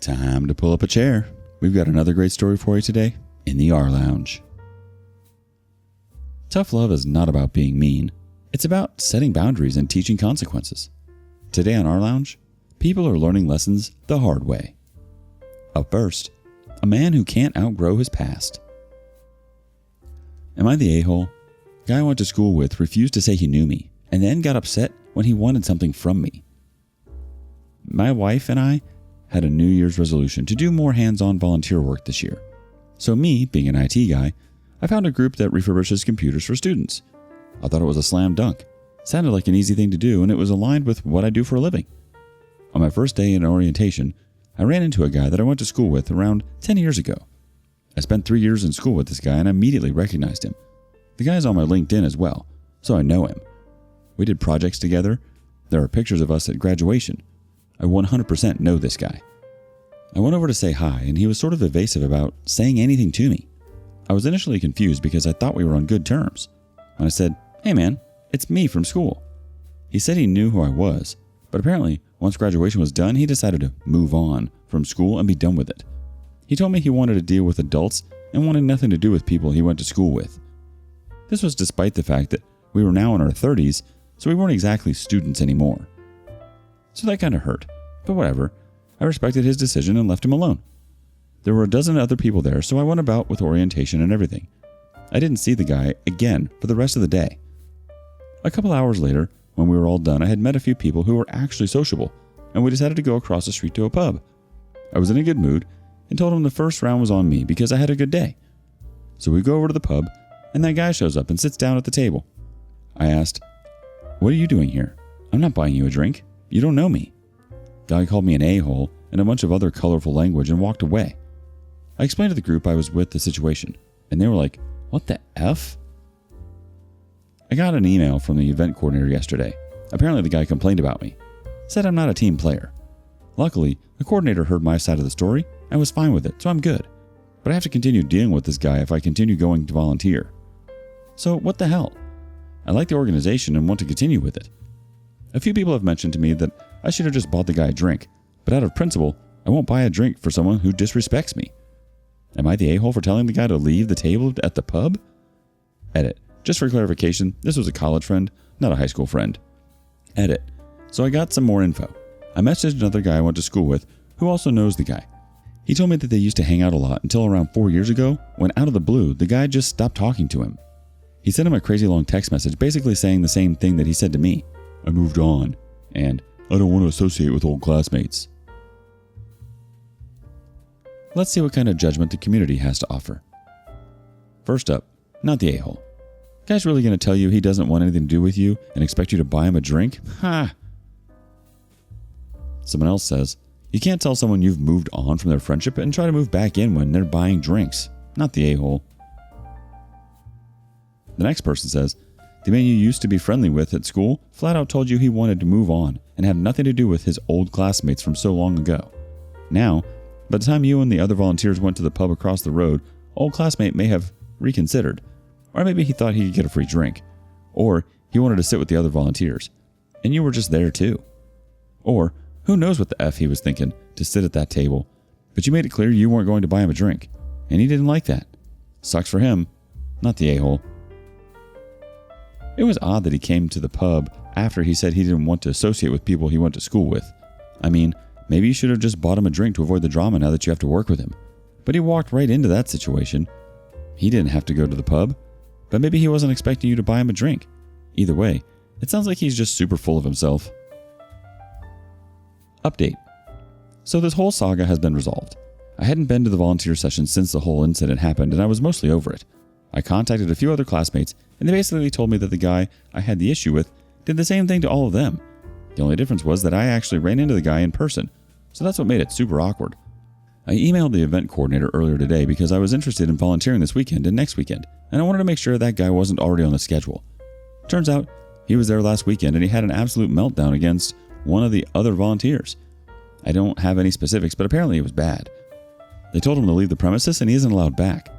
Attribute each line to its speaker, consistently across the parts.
Speaker 1: Time to pull up a chair. We've got another great story for you today in the rLounge. Tough love is not about being mean. It's about setting boundaries and teaching consequences. Today on rLounge, people are learning lessons the hard way. Up first, a man who can't outgrow his past. Am I the a-hole? The guy I went to school with refused to say he knew me and then got upset when he wanted something from me. My wife and I had a New Year's resolution to do more hands-on volunteer work this year. So me, being an IT guy, I found a group that refurbishes computers for students. I thought it was a slam dunk. Sounded like an easy thing to do, and it was aligned with what I do for a living. On my first day in orientation, I ran into a guy that I went to school with around 10 years ago. I spent 3 years in school with this guy and I immediately recognized him. The guy's on my LinkedIn as well, so I know him. We did projects together. There are pictures of us at graduation. I 100% know this guy. I went over to say hi, and he was sort of evasive about saying anything to me. I was initially confused because I thought we were on good terms. When I said, "Hey man, it's me from school." He said he knew who I was, but apparently once graduation was done, he decided to move on from school and be done with it. He told me he wanted to deal with adults and wanted nothing to do with people he went to school with. This was despite the fact that we were now in our 30s, so we weren't exactly students anymore. So that kind of hurt, but whatever. I respected his decision and left him alone. There were a dozen other people there, so I went about with orientation and everything. I didn't see the guy again for the rest of the day. A couple hours later, when we were all done, I had met a few people who were actually sociable, and we decided to go across the street to a pub. I was in a good mood and told him the first round was on me because I had a good day. So we go over to the pub, and that guy shows up and sits down at the table. I asked, "What are you doing here? I'm not buying you a drink. You don't know me." The guy called me an a-hole and a bunch of other colorful language and walked away. I explained to the group I was with the situation, and they were like, "What the F?" I got an email from the event coordinator yesterday. Apparently the guy complained about me. Said I'm not a team player. Luckily, the coordinator heard my side of the story and was fine with it, so I'm good. But I have to continue dealing with this guy if I continue going to volunteer. So what the hell? I like the organization and want to continue with it. A few people have mentioned to me that I should have just bought the guy a drink, but out of principle, I won't buy a drink for someone who disrespects me. Am I the a-hole for telling the guy to leave the table at the pub? Edit. Just for clarification, this was a college friend, not a high school friend. Edit. So I got some more info. I messaged another guy I went to school with who also knows the guy. He told me that they used to hang out a lot until around 4 years ago, when out of the blue, the guy just stopped talking to him. He sent him a crazy long text message basically saying the same thing that he said to me. "I moved on," and "I don't want to associate with old classmates." Let's see what kind of judgment the community has to offer. First up, not the a-hole. Guy's really going to tell you he doesn't want anything to do with you and expect you to buy him a drink? Ha! Someone else says, you can't tell someone you've moved on from their friendship and try to move back in when they're buying drinks. Not the a-hole. The next person says, the man you used to be friendly with at school flat out told you he wanted to move on and have nothing to do with his old classmates from so long ago. Now, by the time you and the other volunteers went to the pub across the road, old classmate may have reconsidered. Or maybe he thought he could get a free drink. Or he wanted to sit with the other volunteers. And you were just there too. Or who knows what the F he was thinking to sit at that table. But you made it clear you weren't going to buy him a drink. And he didn't like that. Sucks for him. Not the a-hole. It was odd that he came to the pub after he said he didn't want to associate with people he went to school with. I mean, maybe you should have just bought him a drink to avoid the drama now that you have to work with him. But he walked right into that situation. He didn't have to go to the pub. But maybe he wasn't expecting you to buy him a drink. Either way, it sounds like he's just super full of himself. Update. So this whole saga has been resolved. I hadn't been to the volunteer session since the whole incident happened, and I was mostly over it. I contacted a few other classmates, and they basically told me that the guy I had the issue with did the same thing to all of them. The only difference was that I actually ran into the guy in person, so that's what made it super awkward. I emailed the event coordinator earlier today because I was interested in volunteering this weekend and next weekend, and I wanted to make sure that guy wasn't already on the schedule. Turns out, he was there last weekend and he had an absolute meltdown against one of the other volunteers. I don't have any specifics, but apparently it was bad. They told him to leave the premises and he isn't allowed back.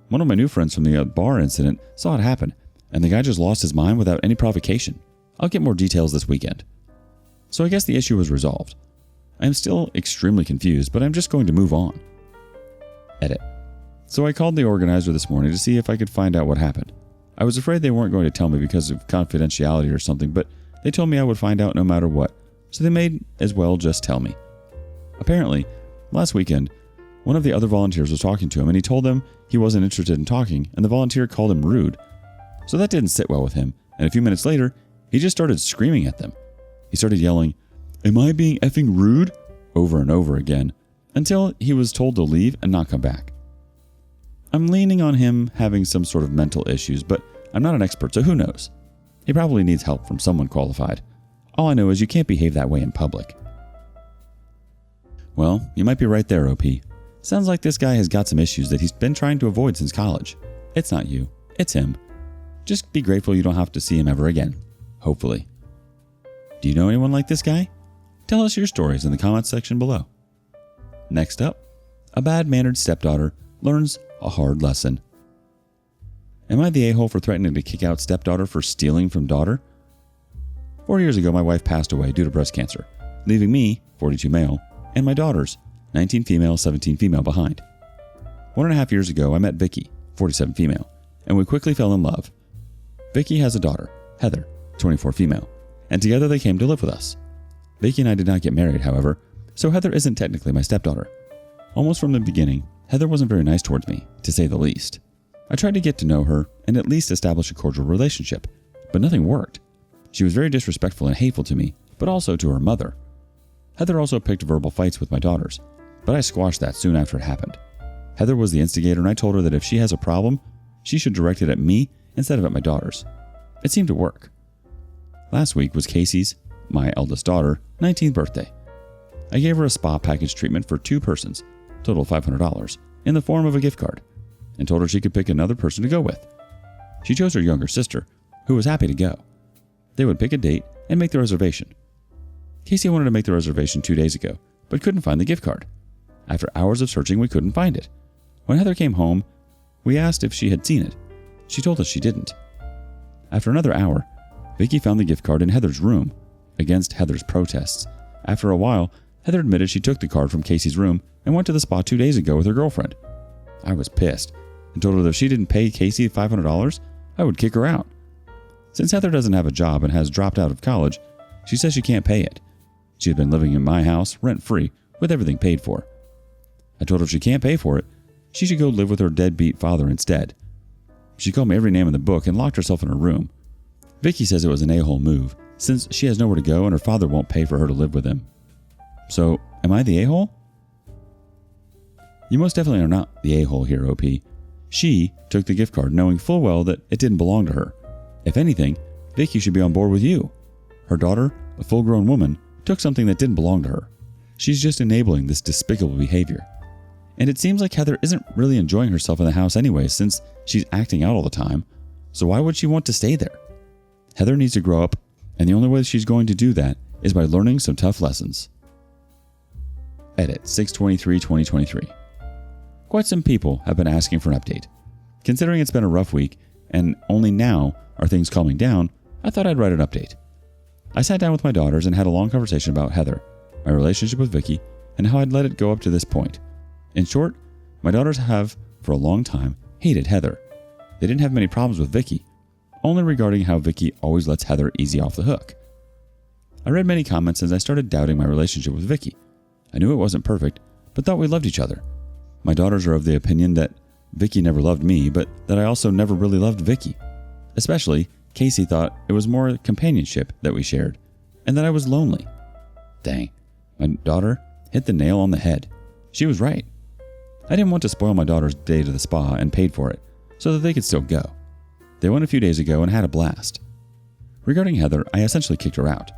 Speaker 1: One of my new friends from the bar incident saw it happen, and the guy just lost his mind without any provocation. I'll get more details this weekend. So I guess the issue was resolved. I am still extremely confused, but I'm just going to move on. Edit. So I called the organizer this morning to see if I could find out what happened. I was afraid they weren't going to tell me because of confidentiality or something, but they told me I would find out no matter what, so they may as well just tell me. Apparently, last weekend, one of the other volunteers was talking to him and he told them he wasn't interested in talking, and the volunteer called him rude. So that didn't sit well with him, and a few minutes later, he just started screaming at them. He started yelling, "Am I being effing rude?" over and over again, until he was told to leave and not come back. I'm leaning on him having some sort of mental issues, but I'm not an expert, so who knows? He probably needs help from someone qualified. All I know is you can't behave that way in public. Well, you might be right there, OP. Sounds like this guy has got some issues that he's been trying to avoid since college. It's not you, it's him. Just be grateful you don't have to see him ever again. Hopefully. Do you know anyone like this guy? Tell us your stories in the comments section below. Next up, a bad-mannered stepdaughter learns a hard lesson. Am I the a-hole for threatening to kick out stepdaughter for stealing from daughter? 4 years ago, my wife passed away due to breast cancer, leaving me, 42 male, and my daughters, 19 female, 17 female, behind. 1.5 years ago, I met Vicky, 47 female, and we quickly fell in love. Vicky has a daughter, Heather, 24 female, and together they came to live with us. Vicky and I did not get married, however, so Heather isn't technically my stepdaughter. Almost from the beginning, Heather wasn't very nice towards me, to say the least. I tried to get to know her and at least establish a cordial relationship, but nothing worked. She was very disrespectful and hateful to me, but also to her mother. Heather also picked verbal fights with my daughters, but I squashed that soon after it happened. Heather was the instigator, and I told her that if she has a problem, she should direct it at me instead of at my daughters. It seemed to work. Last week was Casey's, my eldest daughter, 19th birthday. I gave her a spa package treatment for 2 persons, total $500, in the form of a gift card, and told her she could pick another person to go with. She chose her younger sister, who was happy to go. They would pick a date and make the reservation. Casey wanted to make the reservation 2 days ago, but couldn't find the gift card. After hours of searching, we couldn't find it. When Heather came home, we asked if she had seen it. She told us she didn't. After another hour, Vicky found the gift card in Heather's room, against Heather's protests. After a while, Heather admitted she took the card from Casey's room and went to the spa 2 days ago with her girlfriend. I was pissed and told her that if she didn't pay Casey $500, I would kick her out. Since Heather doesn't have a job and has dropped out of college, she says she can't pay it. She had been living in my house, rent-free, with everything paid for. I told her if she can't pay for it, she should go live with her deadbeat father instead. She called me every name in the book and locked herself in her room. Vicky says it was an a-hole move, since she has nowhere to go and her father won't pay for her to live with him. So, am I the a-hole? You most definitely are not the a-hole here, OP. She took the gift card knowing full well that it didn't belong to her. If anything, Vicky should be on board with you. Her daughter, a full-grown woman, took something that didn't belong to her. She's just enabling this despicable behavior. And it seems like Heather isn't really enjoying herself in the house anyway, since she's acting out all the time. So why would she want to stay there? Heather needs to grow up, and the only way she's going to do that is by learning some tough lessons. Edit 6/23/2023. Quite some people have been asking for an update. Considering it's been a rough week, and only now are things calming down, I thought I'd write an update. I sat down with my daughters and had a long conversation about Heather, my relationship with Vicky, and how I'd let it go up to this point. In short, my daughters have, for a long time, hated Heather. They didn't have many problems with Vicky, only regarding how Vicky always lets Heather easy off the hook. I read many comments as I started doubting my relationship with Vicky. I knew it wasn't perfect, but thought we loved each other. My daughters are of the opinion that Vicky never loved me, but that I also never really loved Vicky. Especially, Casey thought it was more companionship that we shared, and that I was lonely. Dang, my daughter hit the nail on the head. She was right. I didn't want to spoil my daughter's day to the spa and paid for it, so that they could still go. They went a few days ago and had a blast. Regarding Heather, I essentially kicked her out.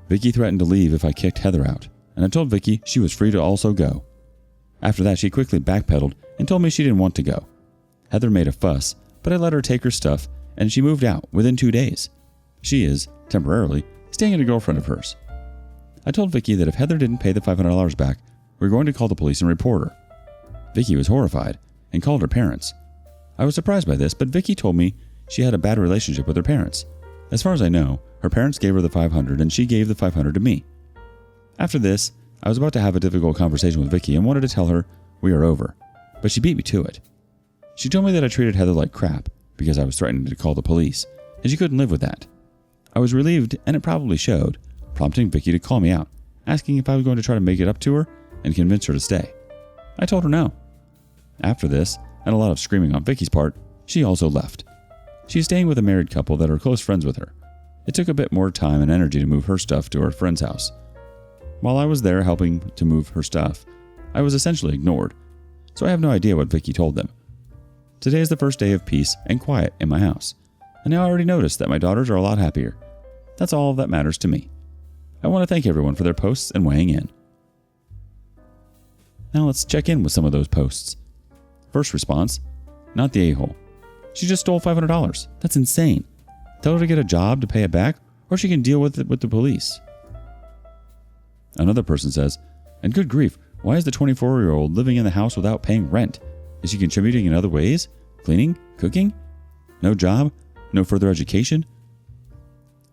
Speaker 1: Vicky threatened to leave if I kicked Heather out, and I told Vicky she was free to also go. After that, she quickly backpedaled and told me she didn't want to go. Heather made a fuss, but I let her take her stuff, and she moved out within 2 days. She is, temporarily, staying at a girlfriend of hers. I told Vicky that if Heather didn't pay the $500 back, we were going to call the police and report her. Vicky was horrified and called her parents. I was surprised by this, but Vicky told me she had a bad relationship with her parents. As far as I know, her parents gave her the $500 and she gave the $500 to me. After this, I was about to have a difficult conversation with Vicky and wanted to tell her we are over, but she beat me to it. She told me that I treated Heather like crap because I was threatening to call the police, and she couldn't live with that. I was relieved, and it probably showed, prompting Vicky to call me out, asking if I was going to try to make it up to her and convince her to stay. I told her no. After this, and a lot of screaming on Vicky's part, she also left. She is staying with a married couple that are close friends with her. It took a bit more time and energy to move her stuff to her friend's house. While I was there helping to move her stuff, I was essentially ignored, so I have no idea what Vicky told them. Today is the first day of peace and quiet in my house, and I already noticed that my daughters are a lot happier. That's all that matters to me. I want to thank everyone for their posts and weighing in. Now let's check in with some of those posts. First response, not the a-hole. She just stole $500. That's insane. Tell her to get a job to pay it back, or she can deal with it with the police. Another person says, and good grief, why is the 24-year-old living in the house without paying rent? Is she contributing in other ways? Cleaning? Cooking? No job? No further education?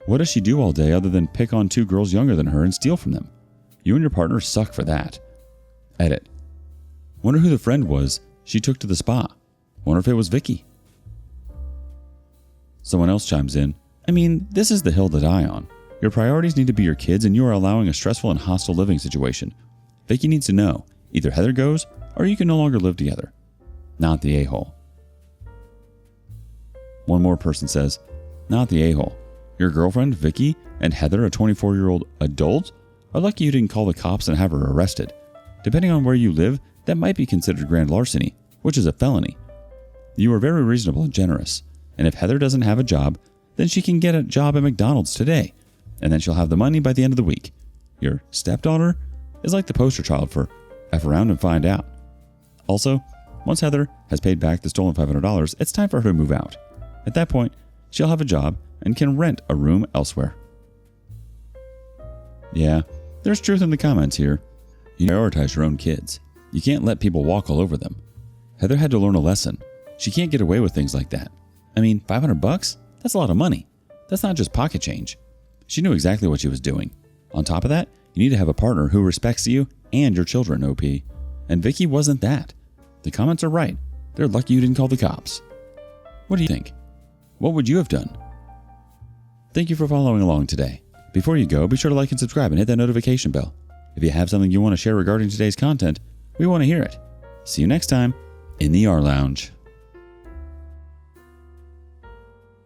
Speaker 1: What does she do all day other than pick on 2 girls younger than her and steal from them? You and your partner suck for that. Edit. Wonder who the friend was she took to the spa. Wonder if it was Vicky. Someone else chimes in, I mean, this is the hill to die on. Your priorities need to be your kids, and you are allowing a stressful and hostile living situation. Vicky needs to know, either Heather goes, or you can no longer live together. Not the a-hole. One more person says, not the a-hole. Your girlfriend, Vicky, and Heather, a 24-year-old adult, are lucky you didn't call the cops and have her arrested. Depending on where you live, that might be considered grand larceny, which is a felony. You are very reasonable and generous, and if Heather doesn't have a job, then she can get a job at McDonald's today, and then she'll have the money by the end of the week. Your stepdaughter is like the poster child for F around and find out. Also, once Heather has paid back the stolen $500, it's time for her to move out. At that point, she'll have a job and can rent a room elsewhere. Yeah, there's truth in the comments here. You prioritize your own kids. You can't let people walk all over them. Heather had to learn a lesson. She can't get away with things like that. I mean, $500? That's a lot of money. That's not just pocket change. She knew exactly what she was doing. On top of that, you need to have a partner who respects you and your children, OP. And Vicky wasn't that. The comments are right. They're lucky you didn't call the cops. What do you think? What would you have done? Thank you for following along today. Before you go, be sure to like and subscribe and hit that notification bell. If you have something you want to share regarding today's content, we want to hear it. See you next time in the rLounge.